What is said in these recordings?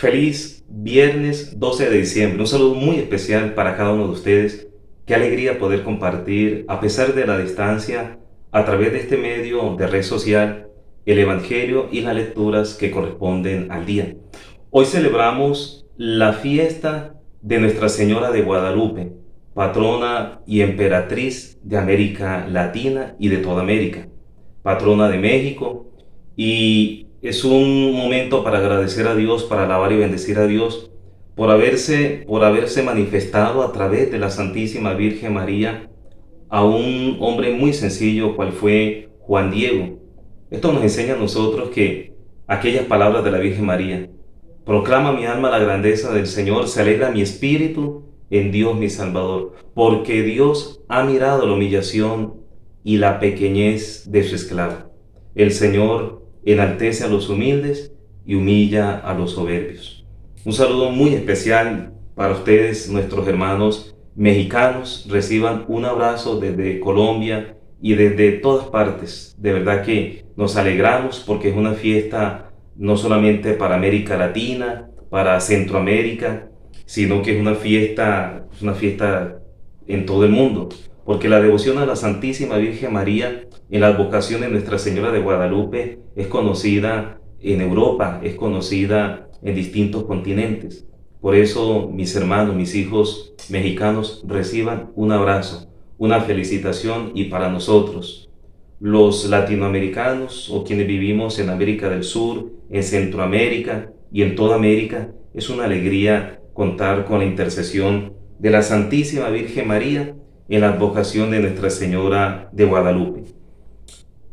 Feliz viernes 12 de diciembre. Un saludo muy especial para cada uno de ustedes. Qué alegría poder compartir, a pesar de la distancia, a través de este medio de red social, el Evangelio y las lecturas que corresponden al día. Hoy celebramos la fiesta de Nuestra Señora de Guadalupe, patrona y emperatriz de América Latina y de toda América, patrona de México, y es un momento para agradecer a Dios, para alabar y bendecir a Dios por haberse manifestado a través de la Santísima Virgen María a un hombre muy sencillo, cual fue Juan Diego. Esto nos enseña a nosotros que aquellas palabras de la Virgen María: proclama mi alma la grandeza del Señor, se alegra mi espíritu en Dios mi Salvador, porque Dios ha mirado la humillación y la pequeñez de su esclavo. El Señor enaltece a los humildes y humilla a los soberbios. Un saludo muy especial para ustedes, nuestros hermanos mexicanos. Reciban un abrazo desde Colombia y desde todas partes. De verdad que nos alegramos porque es una fiesta no solamente para América Latina, para Centroamérica, sino que es una fiesta en todo el mundo, porque la devoción a la Santísima Virgen María en la advocación de Nuestra Señora de Guadalupe es conocida en Europa, es conocida en distintos continentes. Por eso, mis hermanos, mis hijos mexicanos, reciban un abrazo, una felicitación, y para nosotros, los latinoamericanos o quienes vivimos en América del Sur, en Centroamérica y en toda América, es una alegría contar con la intercesión de la Santísima Virgen María en la advocación de Nuestra Señora de Guadalupe.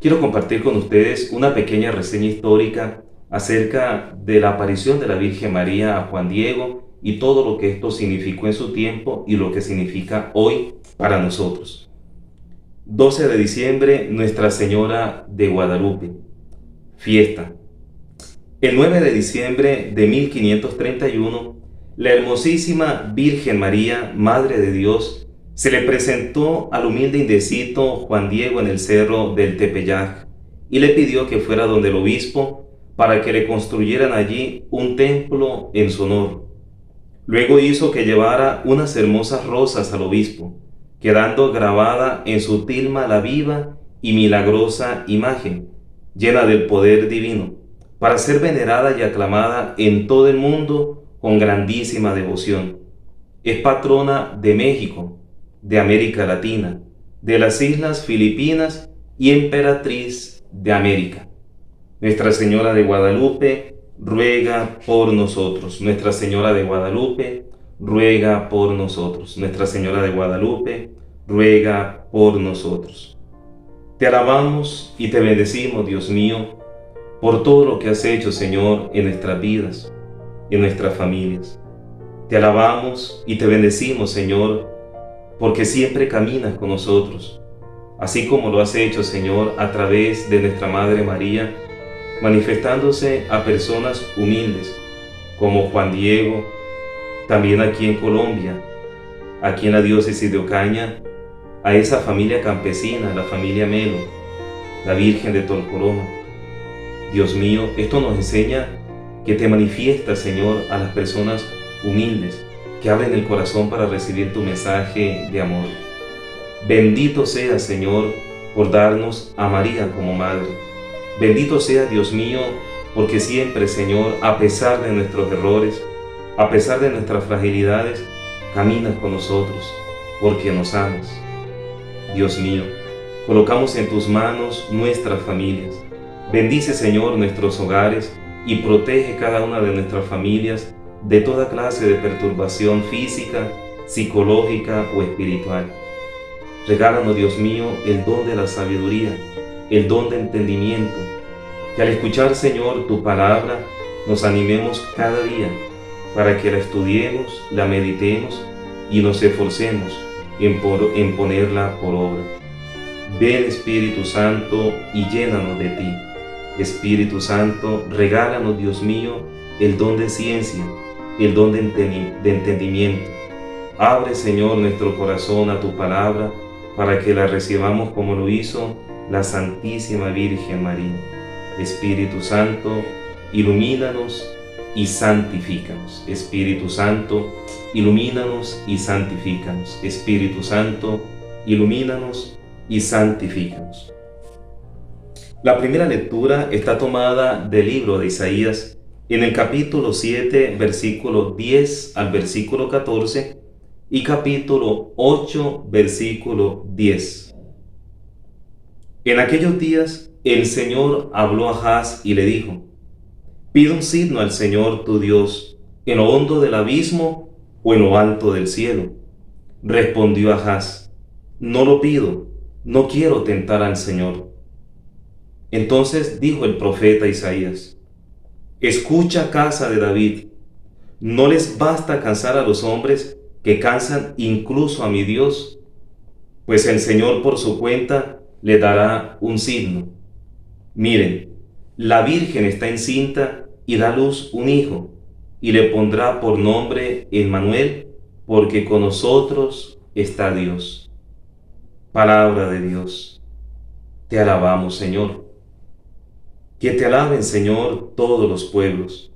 Quiero compartir con ustedes una pequeña reseña histórica acerca de la aparición de la Virgen María a Juan Diego y todo lo que esto significó en su tiempo y lo que significa hoy para nosotros. 12 de diciembre, Nuestra Señora de Guadalupe, fiesta. El 9 de diciembre de 1531, la hermosísima Virgen María, Madre de Dios, se le presentó al humilde indecito Juan Diego en el cerro del Tepeyac y le pidió que fuera donde el obispo para que le construyeran allí un templo en su honor. Luego hizo que llevara unas hermosas rosas al obispo, quedando grabada en su tilma la viva y milagrosa imagen, llena del poder divino, para ser venerada y aclamada en todo el mundo con grandísima devoción. Es patrona de México, de América Latina, de las Islas Filipinas y emperatriz de América. Nuestra Señora de Guadalupe ruega por nosotros. Nuestra Señora de Guadalupe ruega por nosotros. Nuestra Señora de Guadalupe ruega por nosotros. Te alabamos y te bendecimos, Dios mío, por todo lo que has hecho, Señor, en nuestras vidas, en nuestras familias. Te alabamos y te bendecimos, Señor, porque siempre caminas con nosotros, así como lo has hecho, Señor, a través de nuestra Madre María, manifestándose a personas humildes, como Juan Diego, también aquí en Colombia, aquí en la diócesis de Ocaña, a esa familia campesina, la familia Melo, la Virgen de Tolcoroma. Dios mío, esto nos enseña que te manifiestas, Señor, a las personas humildes, que abren el corazón para recibir tu mensaje de amor. Bendito seas, Señor, por darnos a María como Madre. Bendito sea, Dios mío, porque siempre, Señor, a pesar de nuestros errores, a pesar de nuestras fragilidades, caminas con nosotros, porque nos amas. Dios mío, colocamos en tus manos nuestras familias. Bendice, Señor, nuestros hogares y protege cada una de nuestras familias de toda clase de perturbación física, psicológica o espiritual. Regálanos, Dios mío, el don de la sabiduría, el don de entendimiento, que al escuchar, Señor, tu palabra, nos animemos cada día para que la estudiemos, la meditemos y nos esforcemos en ponerla por obra. Ven, Espíritu Santo, y llénanos de ti. Espíritu Santo, regálanos, Dios mío, el don de ciencia, el don de entendimiento. Abre, Señor, nuestro corazón a tu palabra para que la recibamos como lo hizo la Santísima Virgen María. Espíritu Santo, ilumínanos, y santifícanos. Espíritu Santo, ilumínanos y santifícanos. Espíritu Santo, ilumínanos y santifícanos. La primera lectura está tomada del libro de Isaías en el capítulo 7, versículo 10 al versículo 14 y capítulo 8, versículo 10. En aquellos días el Señor habló a Ahaz y le dijo: pide un signo al Señor tu Dios, en lo hondo del abismo o en lo alto del cielo. Respondió Ahaz: no lo pido, no quiero tentar al Señor. Entonces dijo el profeta Isaías: escucha, casa de David, ¿no les basta cansar a los hombres que cansan incluso a mi Dios? Pues el Señor por su cuenta le dará un signo. Miren, la Virgen está encinta y da a luz un hijo, y le pondrá por nombre Emmanuel, porque con nosotros está Dios. Palabra de Dios. Te alabamos, Señor. Que te alaben, Señor, todos los pueblos.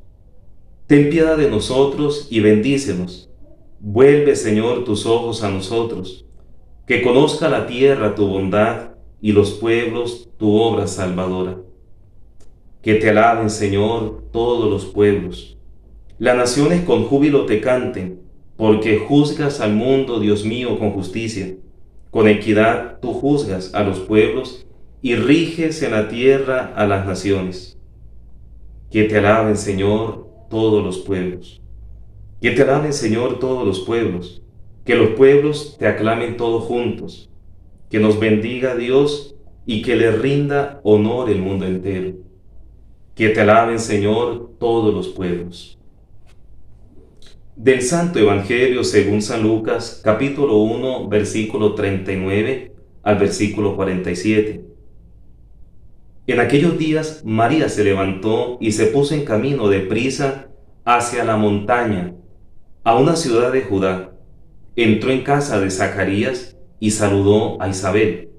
Ten piedad de nosotros y bendícenos. Vuelve, Señor, tus ojos a nosotros. Que conozca la tierra tu bondad y los pueblos tu obra salvadora. Que te alaben, Señor, todos los pueblos. Las naciones con júbilo te canten, porque juzgas al mundo, Dios mío, con justicia. Con equidad tú juzgas a los pueblos y riges en la tierra a las naciones. Que te alaben, Señor, todos los pueblos. Que te alaben, Señor, todos los pueblos. Que los pueblos te aclamen todos juntos. Que nos bendiga Dios y que le rinda honor el mundo entero. Que te alaben, Señor, todos los pueblos. Del Santo Evangelio según San Lucas, capítulo 1, versículo 39 al versículo 47. En aquellos días María se levantó y se puso en camino de prisa hacia la montaña, a una ciudad de Judá. Entró en casa de Zacarías y saludó a Isabel.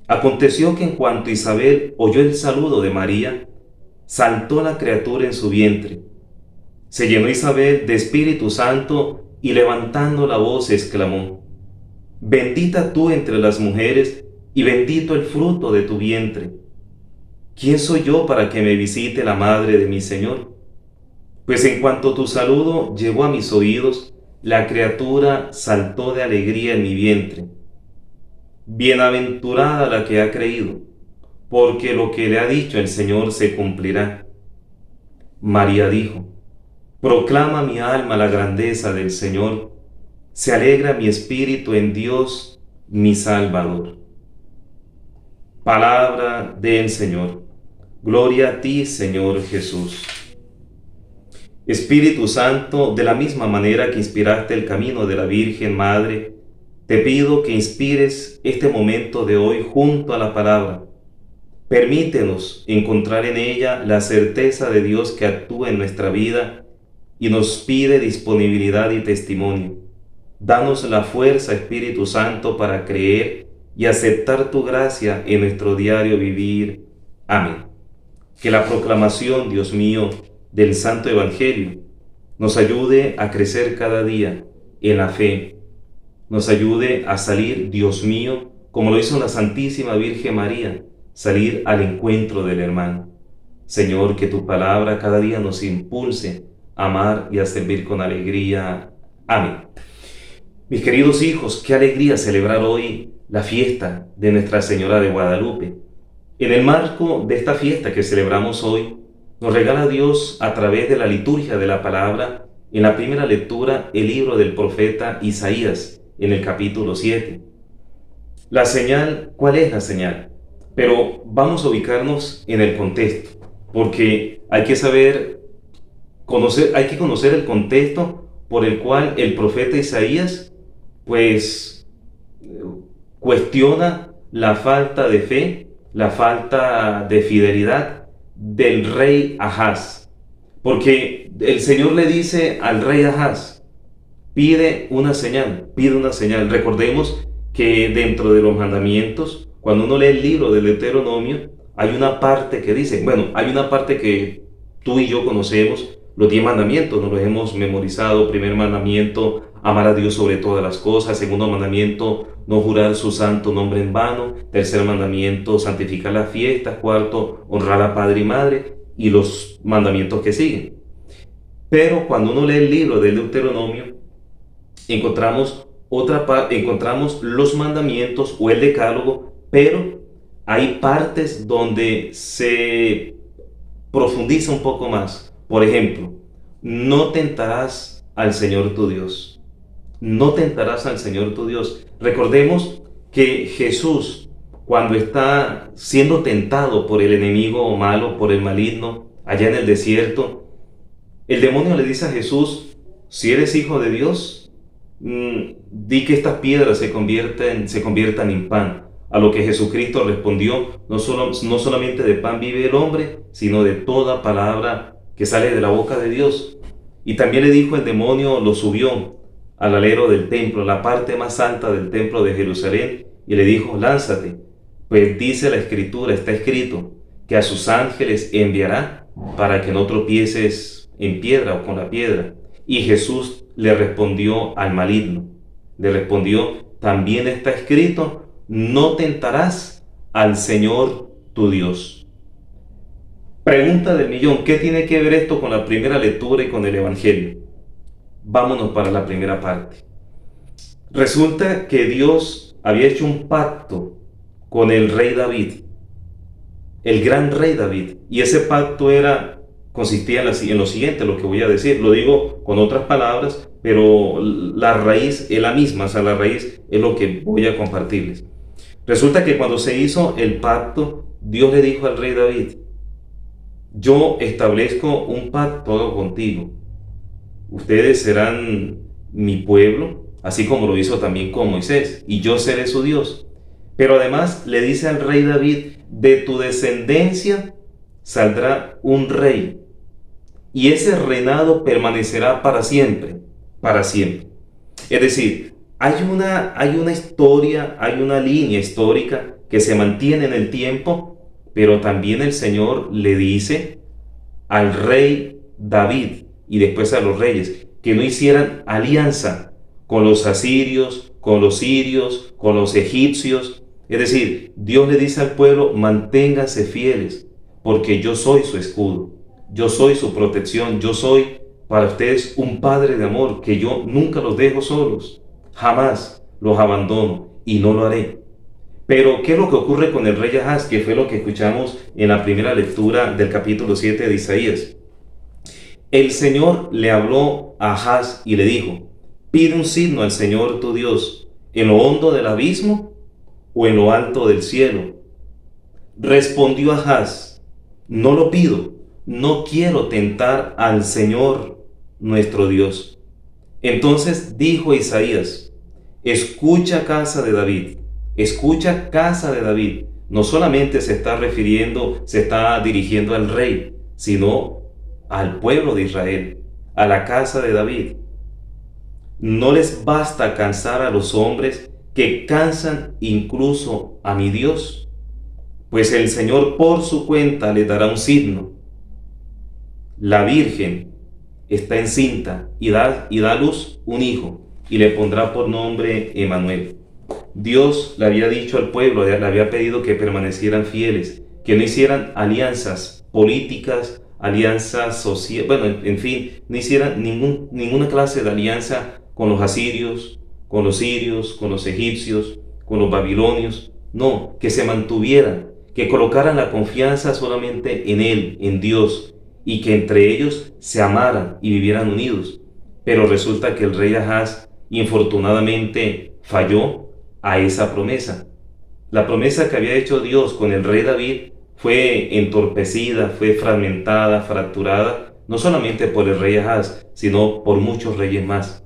Aconteció que en cuanto Isabel oyó el saludo de María, saltó la criatura en su vientre. Se llenó Isabel de Espíritu Santo y levantando la voz exclamó: bendita tú entre las mujeres y bendito el fruto de tu vientre. ¿Quién soy yo para que me visite la madre de mi Señor? Pues en cuanto tu saludo llegó a mis oídos, la criatura saltó de alegría en mi vientre. Bienaventurada la que ha creído, porque lo que le ha dicho el Señor se cumplirá. María dijo: proclama mi alma la grandeza del Señor, se alegra mi espíritu en Dios mi Salvador. Palabra del Señor. Gloria a ti, Señor Jesús. Espíritu Santo, de la misma manera que inspiraste el camino de la Virgen Madre, te pido que inspires este momento de hoy junto a la palabra. Permítenos encontrar en ella la certeza de Dios que actúa en nuestra vida y nos pide disponibilidad y testimonio. Danos la fuerza, Espíritu Santo, para creer y aceptar tu gracia en nuestro diario vivir. Amén. Que la proclamación, Dios mío, del Santo Evangelio nos ayude a crecer cada día en la fe, nos ayude a salir, Dios mío, como lo hizo la Santísima Virgen María, salir al encuentro del hermano. Señor, que tu palabra cada día nos impulse a amar y a servir con alegría. Amén. Mis queridos hijos, qué alegría celebrar hoy la fiesta de Nuestra Señora de Guadalupe. En el marco de esta fiesta que celebramos hoy, nos regala Dios a través de la liturgia de la palabra, en la primera lectura, el libro del profeta Isaías, en el capítulo 7. La señal, ¿cuál es la señal? Pero vamos a ubicarnos en el contexto, porque hay que conocer el contexto por el cual el profeta Isaías, cuestiona la falta de fe, la falta de fidelidad del rey Ahaz. Porque el Señor le dice al rey Ahaz: pide una señal, pide una señal. Recordemos que dentro de los mandamientos, cuando uno lee el libro del Deuteronomio, hay una parte que dice, hay una parte que tú y yo conocemos, los 10 mandamientos, nos los hemos memorizado. Primer mandamiento, amar a Dios sobre todas las cosas. Segundo mandamiento, no jurar su santo nombre en vano. Tercer mandamiento, santificar las fiestas. Cuarto, honrar a padre y madre. Y los mandamientos que siguen. Pero cuando uno lee el libro del Deuteronomio, encontramos los mandamientos o el decálogo, pero hay partes donde se profundiza un poco más. Por ejemplo, no tentarás al Señor tu Dios. No tentarás al Señor tu Dios. Recordemos que Jesús, cuando está siendo tentado por el enemigo malo, por el maligno, allá en el desierto, el demonio le dice a Jesús: si eres hijo de Dios, di que estas piedras se conviertan en pan. A lo que Jesucristo respondió: no solamente de pan vive el hombre, sino de toda palabra que sale de la boca de Dios. Y también le dijo el demonio, lo subió al alero del templo, la parte más alta del templo de Jerusalén, y le dijo: lánzate, pues dice la Escritura, está escrito, que a sus ángeles enviará para que no tropieces en piedra o con la piedra. Y Jesús le respondió al maligno, le respondió: también está escrito, no tentarás al Señor tu Dios. Pregunta del millón: ¿qué tiene que ver esto con la primera lectura y con el Evangelio? Vámonos para la primera parte. Resulta que Dios había hecho un pacto con el rey David, el gran rey David, y ese pacto consistía en lo siguiente, lo que voy a decir. Lo digo con otras palabras, pero la raíz es la misma, o sea, la raíz es lo que voy a compartirles. Resulta que cuando se hizo el pacto, Dios le dijo al rey David: yo establezco un pacto contigo. Ustedes serán mi pueblo, así como lo hizo también con Moisés, y yo seré su Dios. Pero además le dice al rey David: de tu descendencia saldrá un rey, y ese reinado permanecerá para siempre, para siempre. Es decir, hay una historia, hay una línea histórica que se mantiene en el tiempo, pero también el Señor le dice al rey David y después a los reyes que no hicieran alianza con los asirios, con los sirios, con los egipcios. Es decir, Dios le dice al pueblo: manténganse fieles, porque yo soy su escudo, yo soy su protección, yo soy para ustedes un padre de amor, que yo nunca los dejo solos, jamás los abandono y no lo haré. Pero, ¿qué es lo que ocurre con el rey Ahaz? Que fue lo que escuchamos en la primera lectura del capítulo 7 de Isaías. El Señor le habló a Ahaz y le dijo: pide un signo al Señor tu Dios, en lo hondo del abismo o en lo alto del cielo. Respondió Ahaz: no lo pido, no quiero tentar al Señor nuestro Dios. Entonces dijo Isaías: escucha, casa de David, escucha, casa de David. No solamente se está dirigiendo al rey, sino al pueblo de Israel, a la casa de David. No les basta cansar a los hombres, que cansan incluso a mi Dios. Pues el Señor por su cuenta le dará un signo. La Virgen está encinta y da a luz un hijo, y le pondrá por nombre Emmanuel. Dios le había dicho al pueblo, le había pedido que permanecieran fieles, que no hicieran alianzas políticas, alianzas sociales, bueno, en fin, no hicieran ninguna clase de alianza con los asirios, con los sirios, con los egipcios, con los babilonios. No, que se mantuvieran, que colocaran la confianza solamente en Él, en Dios, y que entre ellos se amaran y vivieran unidos. Pero resulta que el rey Ahaz, infortunadamente, falló a esa promesa. La promesa que había hecho Dios con el rey David fue entorpecida, fue fragmentada, fracturada, no solamente por el rey Ahaz, sino por muchos reyes más.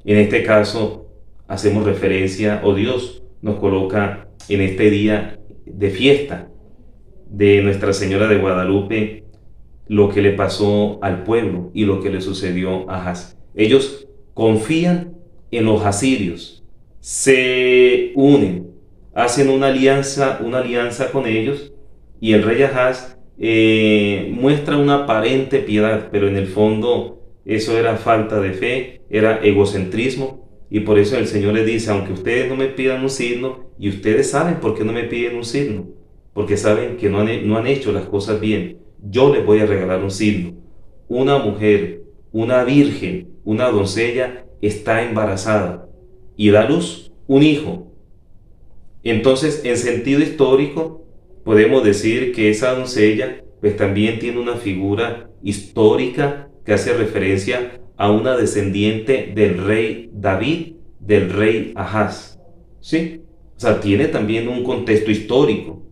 En este caso, hacemos referencia, o Dios nos coloca en este día de fiesta de Nuestra Señora de Guadalupe, lo que le pasó al pueblo y lo que le sucedió a Ahaz. Ellos confían en los asirios, se unen, hacen una alianza con ellos, y el rey Ahaz muestra una aparente piedad, pero en el fondo eso era falta de fe, era egocentrismo. Y por eso el Señor le dice, aunque ustedes no me pidan un signo, y ustedes saben por qué no me piden un signo, porque saben que no han hecho las cosas bien, yo les voy a regalar un signo. Una mujer, una virgen, una doncella está embarazada y da a luz un hijo. Entonces, en sentido histórico, podemos decir que esa doncella pues también tiene una figura histórica que hace referencia a una descendiente del rey David, del rey Ahaz. ¿Sí? O sea, tiene también un contexto histórico.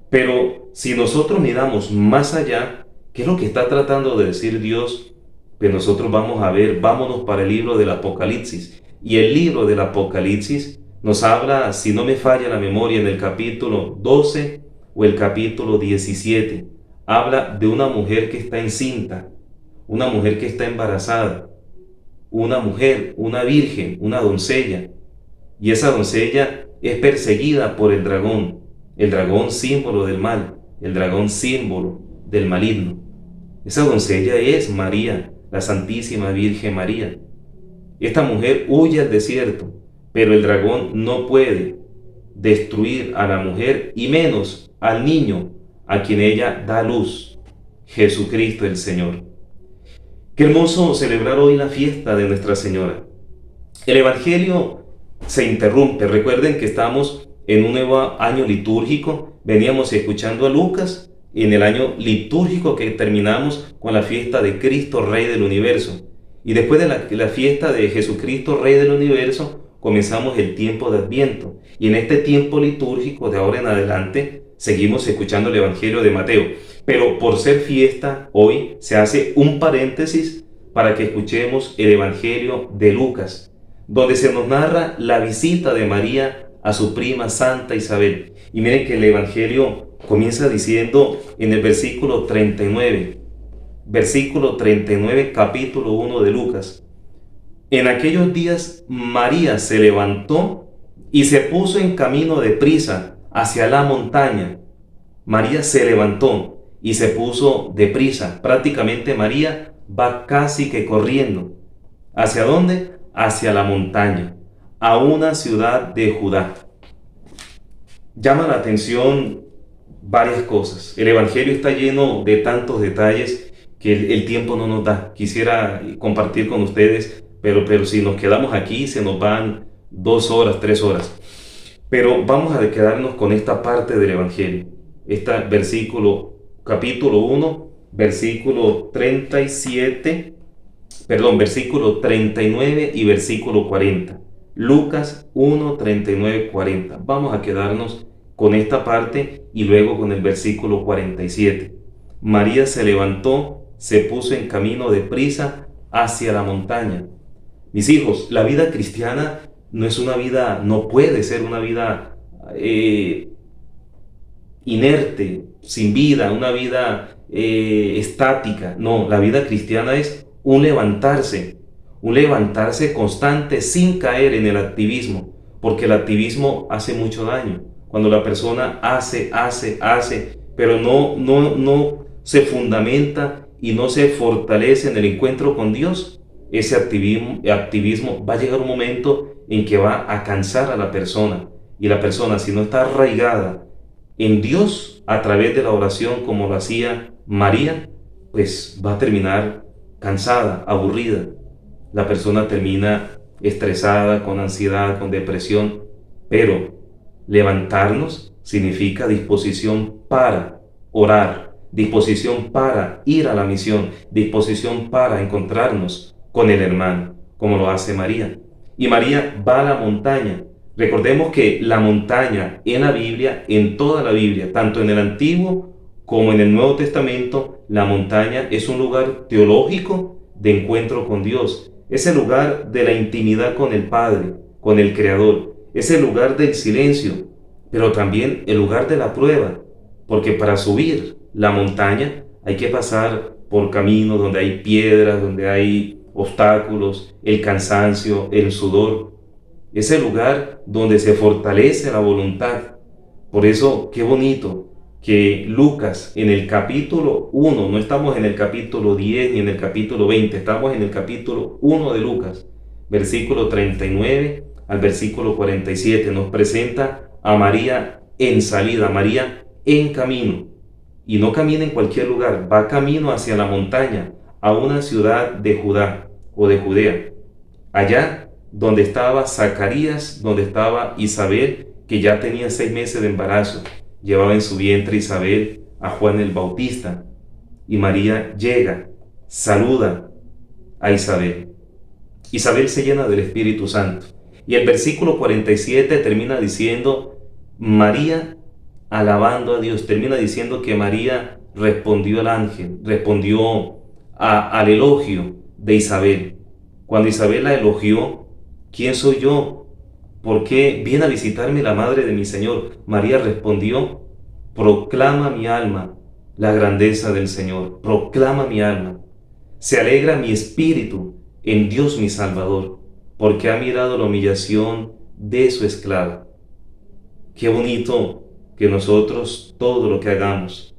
Pero si nosotros miramos más allá, ¿qué es lo que está tratando de decir Dios? Pues nosotros vamos a ver, vámonos para el libro del Apocalipsis. Y el libro del Apocalipsis nos habla, si no me falla la memoria, en el capítulo 12 o el capítulo 17, habla de una mujer que está encinta, una mujer que está embarazada, una mujer, una virgen, una doncella. Y esa doncella es perseguida por el dragón símbolo del mal, el dragón símbolo del maligno. Esa doncella es María, la Santísima Virgen María. Esta mujer huye al desierto, pero el dragón no puede destruir a la mujer y menos al niño a quien ella da luz, Jesucristo el Señor. Qué hermoso celebrar hoy la fiesta de Nuestra Señora. El Evangelio se interrumpe. Recuerden que estamos en un nuevo año litúrgico. Veníamos escuchando a Lucas en el año litúrgico que terminamos con la fiesta de Cristo Rey del Universo. Y después de la fiesta de Jesucristo Rey del Universo, comenzamos el tiempo de Adviento. Y en este tiempo litúrgico de ahora en adelante, seguimos escuchando el Evangelio de Mateo. Pero por ser fiesta, hoy se hace un paréntesis para que escuchemos el Evangelio de Lucas, donde se nos narra la visita de María a su prima Santa Isabel. Y miren que el Evangelio comienza diciendo en el versículo 39, capítulo 1 de Lucas: en aquellos días María se levantó y se puso en camino de prisa hacia la montaña. María se levantó y se puso de prisa. Prácticamente María va casi que corriendo. ¿Hacia dónde? Hacia la montaña, a una ciudad de Judá. Llama la atención varias cosas. El Evangelio está lleno de tantos detalles que el tiempo no nos da. Quisiera compartir con ustedes, pero si nos quedamos aquí se nos van 2 horas, 3 horas. Pero vamos a quedarnos con esta parte del Evangelio. Este versículo, capítulo 1, versículo 39 y versículo 40. Lucas 1, 39, 40. Vamos a quedarnos con esta parte y luego con el versículo 47. María se levantó, se puso en camino de prisa hacia la montaña. Mis hijos, la vida cristiana no es una vida, no puede ser una vida inerte, sin vida, una vida estática. No, la vida cristiana es un levantarse constante sin caer en el activismo, porque el activismo hace mucho daño. Cuando la persona hace, pero no se fundamenta y no se fortalece en el encuentro con Dios, ese activismo va a llegar un momento en que va a cansar a la persona. Y la persona, si no está arraigada en Dios a través de la oración como lo hacía María, pues va a terminar cansada, aburrida. La persona termina estresada, con ansiedad, con depresión. Pero levantarnos significa disposición para orar, disposición para ir a la misión, disposición para encontrarnos con el hermano, como lo hace María. Y María va a la montaña. Recordemos que la montaña en la Biblia, en toda la Biblia, tanto en el Antiguo como en el Nuevo Testamento, la montaña es un lugar teológico de encuentro con Dios. Es el lugar de la intimidad con el Padre, con el Creador. Es el lugar del silencio, pero también el lugar de la prueba, porque para subir la montaña hay que pasar por caminos donde hay piedras, donde hay obstáculos, el cansancio, el sudor. Es el lugar donde se fortalece la voluntad. Por eso, qué bonito que Lucas en el capítulo 1, no estamos en el capítulo 10 ni en el capítulo 20, estamos en el capítulo 1 de Lucas, versículo 39 al versículo 47, nos presenta a María en salida, María en camino. Y no camina en cualquier lugar, va camino hacia la montaña, a una ciudad de Judá o de Judea. Allá donde estaba Zacarías, donde estaba Isabel, que ya tenía 6 meses de embarazo. Llevaba en su vientre Isabel a Juan el Bautista. Y María llega, saluda a Isabel. Isabel se llena del Espíritu Santo. Y el versículo 47 termina diciendo, María alabando a Dios, termina diciendo que María respondió al ángel, respondió al elogio de Isabel. Cuando Isabel la elogió, ¿quién soy yo? ¿Por qué viene a visitarme la madre de mi Señor? María respondió, proclama mi alma la grandeza del Señor, proclama mi alma. Se alegra mi espíritu en Dios mi Salvador, porque ha mirado la humillación de su esclava. Qué bonito que nosotros todo lo que hagamos,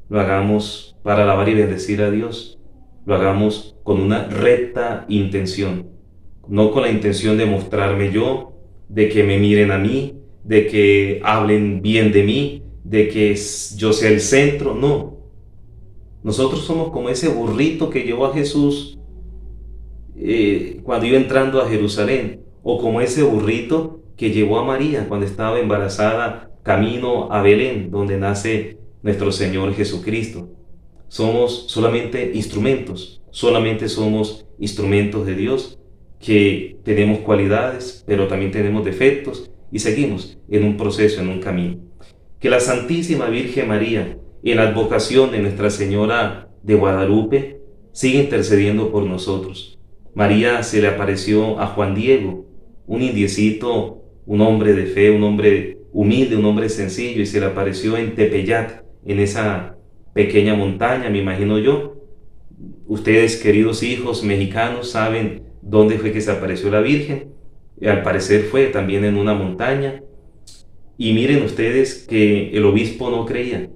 lo hagamos para alabar y bendecir a Dios, lo hagamos con una recta intención, no con la intención de mostrarme yo, de que me miren a mí, de que hablen bien de mí, de que yo sea el centro, no. Nosotros somos como ese burrito que llevó a Jesús cuando iba entrando a Jerusalén, o como ese burrito que llevó a María cuando estaba embarazada camino a Belén, donde nace nuestro Señor Jesucristo. Somos solamente instrumentos, solamente somos instrumentos de Dios, que tenemos cualidades, pero también tenemos defectos y seguimos en un proceso, en un camino. Que la Santísima Virgen María, en la advocación de Nuestra Señora de Guadalupe, siga intercediendo por nosotros. María se le apareció a Juan Diego, un indiecito, un hombre de fe, un hombre humilde, un hombre sencillo, y se le apareció en Tepeyac, en esa pequeña montaña, me imagino yo. Ustedes, queridos hijos mexicanos, saben dónde fue que se apareció la Virgen. Al parecer fue también en una montaña. Y miren ustedes que el obispo no creía.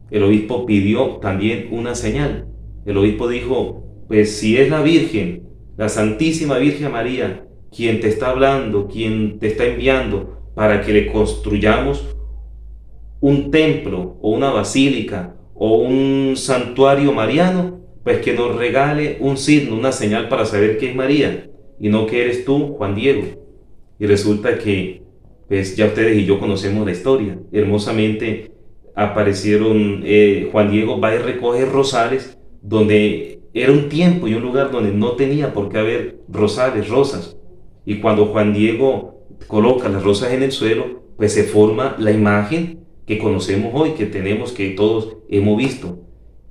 El obispo pidió también una señal. El obispo dijo, pues si es la Virgen, la Santísima Virgen María, quien te está hablando, quien te está enviando para que le construyamos un templo o una basílica o un santuario mariano, pues que nos regale un signo, una señal para saber que es María y no que eres tú, Juan Diego. Y resulta que pues ya ustedes y yo conocemos la historia. Hermosamente aparecieron, Juan Diego va y recoge rosales donde era un tiempo y un lugar donde no tenía por qué haber rosales, rosas. Y cuando Juan Diego coloca las rosas en el suelo, pues se forma la imagen que conocemos hoy, que tenemos, que todos hemos visto,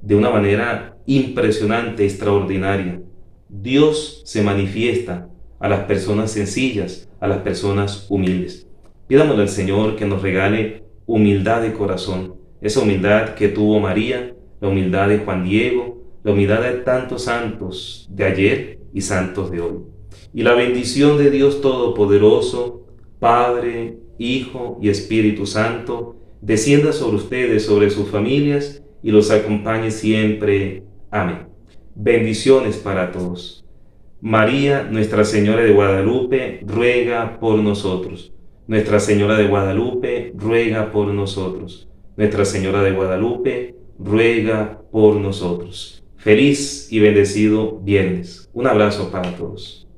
de una manera impresionante, extraordinaria. Dios se manifiesta a las personas sencillas, a las personas humildes. Pidámosle al Señor que nos regale humildad de corazón, esa humildad que tuvo María, la humildad de Juan Diego, la humildad de tantos santos de ayer y santos de hoy. Y la bendición de Dios Todopoderoso, Padre, Hijo y Espíritu Santo, descienda sobre ustedes, sobre sus familias, y los acompañe siempre. Amén. Bendiciones para todos. María, Nuestra Señora de Guadalupe, ruega por nosotros. Nuestra Señora de Guadalupe, ruega por nosotros. Nuestra Señora de Guadalupe, ruega por nosotros. Feliz y bendecido viernes. Un abrazo para todos.